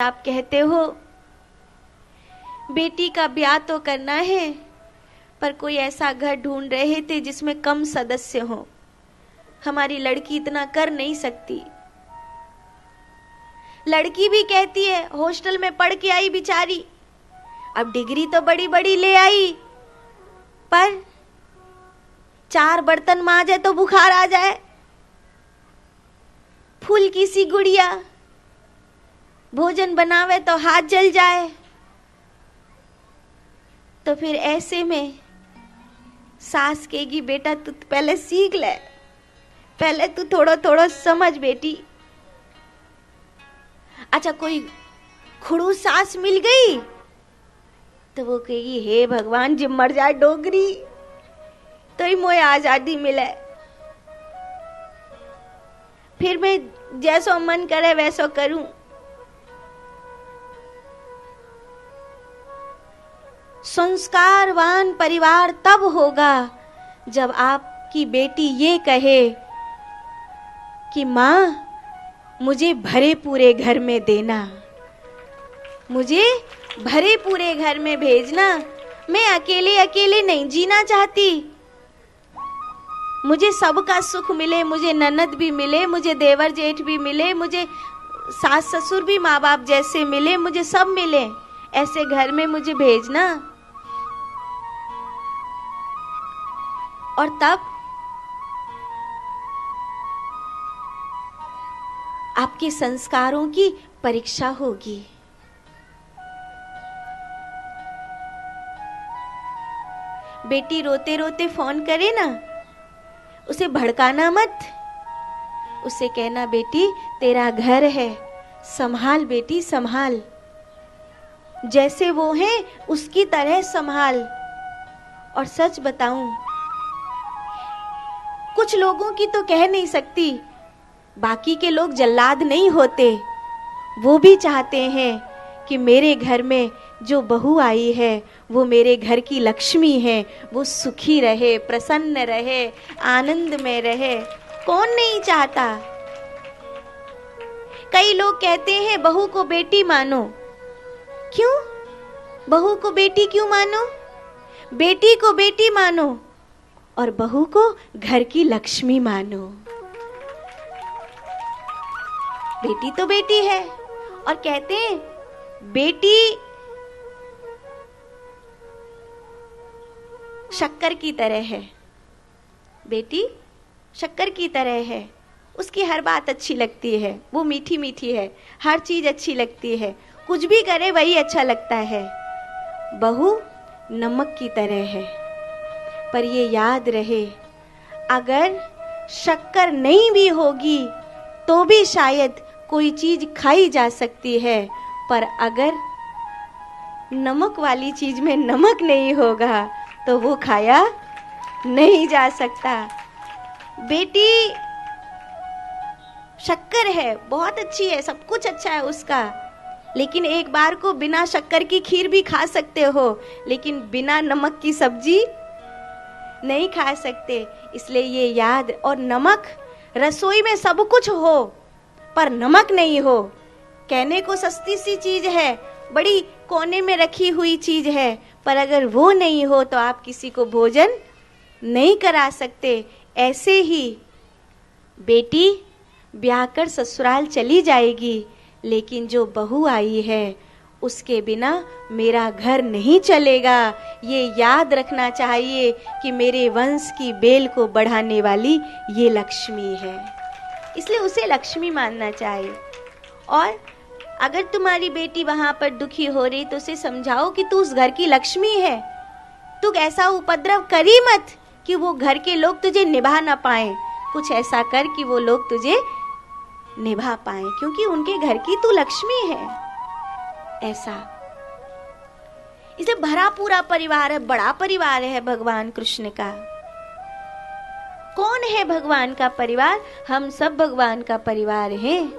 आप कहते हो बेटी का ब्याह तो करना है, पर कोई ऐसा घर ढूंढ रहे थे जिसमें कम सदस्य हो। हमारी लड़की इतना कर नहीं सकती। लड़की भी कहती है हॉस्टल में पढ़ के आई बेचारी, अब डिग्री तो बड़ी बड़ी ले आई, पर 4 बर्तन मांजे तो बुखार आ जाए। फूल की सी गुड़िया, भोजन बनावे तो हाथ जल जाए। तो फिर ऐसे में सास कहेगी बेटा तू पहले सीख ले, पहले तू थोड़ा थोड़ा समझ बेटी। अच्छा कोई खुड़ू सास मिल गई तो वो कहेगी हे भगवान जिम मर जाए डोगरी तो ही मोए आजादी मिले, फिर मैं जैसो मन करे वैसो करूं। संस्कारवान परिवार तब होगा जब आपकी बेटी ये कहे कि माँ मुझे भरे पूरे घर में देना, मुझे भरे पूरे घर में भेजना। मैं अकेले अकेले नहीं जीना चाहती, मुझे सबका सुख मिले, मुझे ननद भी मिले, मुझे देवर जेठ भी मिले, मुझे सास ससुर भी माँ बाप जैसे मिले, मुझे सब मिले। ऐसे घर में मुझे भेजना। और तब आपके संस्कारों की परीक्षा होगी। बेटी रोते रोते फोन करे ना, उसे भड़काना मत, उसे कहना बेटी तेरा घर है, संभाल बेटी संभाल, जैसे वो है उसकी तरह संभाल। और सच बताऊं, कुछ लोगों की तो कह नहीं सकती, बाकी के लोग जल्लाद नहीं होते। वो भी चाहते हैं कि मेरे घर में जो बहू आई है वो मेरे घर की लक्ष्मी है, वो सुखी रहे, प्रसन्न रहे, आनंद में रहे। कौन नहीं चाहता। कई लोग कहते हैं बहू को बेटी मानो। क्यों बहू को बेटी क्यों मानो? बेटी को बेटी मानो और बहू को घर की लक्ष्मी मानो। बेटी तो बेटी है, और कहते हैं बेटी शक्कर की तरह है, बेटी शक्कर की तरह है, उसकी हर बात अच्छी लगती है, वो मीठी मीठी है, हर चीज अच्छी लगती है, कुछ भी करे वही अच्छा लगता है। बहू नमक की तरह है, पर ये याद रहे अगर शक्कर नहीं भी होगी तो भी शायद कोई चीज खाई जा सकती है, पर अगर नमक वाली चीज में नमक नहीं होगा तो वो खाया नहीं जा सकता। बेटी शक्कर है, बहुत अच्छी है, सब कुछ अच्छा है उसका, लेकिन एक बार को बिना शक्कर की खीर भी खा सकते हो, लेकिन बिना नमक की सब्जी नहीं खा सकते। इसलिए ये याद। और नमक, रसोई में सब कुछ हो पर नमक नहीं हो, कहने को सस्ती सी चीज है, बड़ी कोने में रखी हुई चीज है, पर अगर वो नहीं हो तो आप किसी को भोजन नहीं करा सकते। ऐसे ही बेटी ब्याह कर ससुराल चली जाएगी, लेकिन जो बहू आई है उसके बिना मेरा घर नहीं चलेगा। ये याद रखना चाहिए कि मेरे वंश की बेल को बढ़ाने वाली ये लक्ष्मी है, इसलिए उसे लक्ष्मी मानना चाहिए। और अगर तुम्हारी बेटी वहां पर दुखी हो रही तो उसे समझाओ कि तू उस घर की लक्ष्मी है, तू ऐसा उपद्रव करी मत कि वो घर के लोग तुझे निभा ना पाए, कुछ ऐसा कर कि वो लोग तुझे निभा पाए, क्योंकि उनके घर की तू लक्ष्मी है। ऐसा इसलिए भरा पूरा परिवार है, बड़ा परिवार है भगवान कृष्ण का। कौन है भगवान का परिवार? हम सब भगवान का परिवार हैं,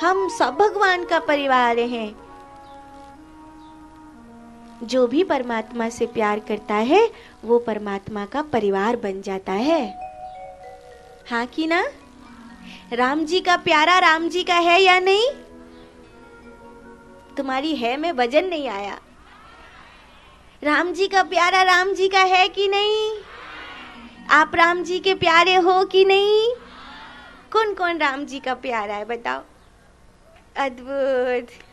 हम सब भगवान का परिवार हैं। जो भी परमात्मा से प्यार करता है वो परमात्मा का परिवार बन जाता है। हाँ कि ना? राम जी का प्यारा राम जी का है या नहीं? तुम्हारी है में वजन नहीं आया। राम जी का प्यारा राम जी का है कि नहीं? आप राम जी के प्यारे हो कि नहीं? कौन कौन राम जी का प्यारा है बताओ? अद्भुत।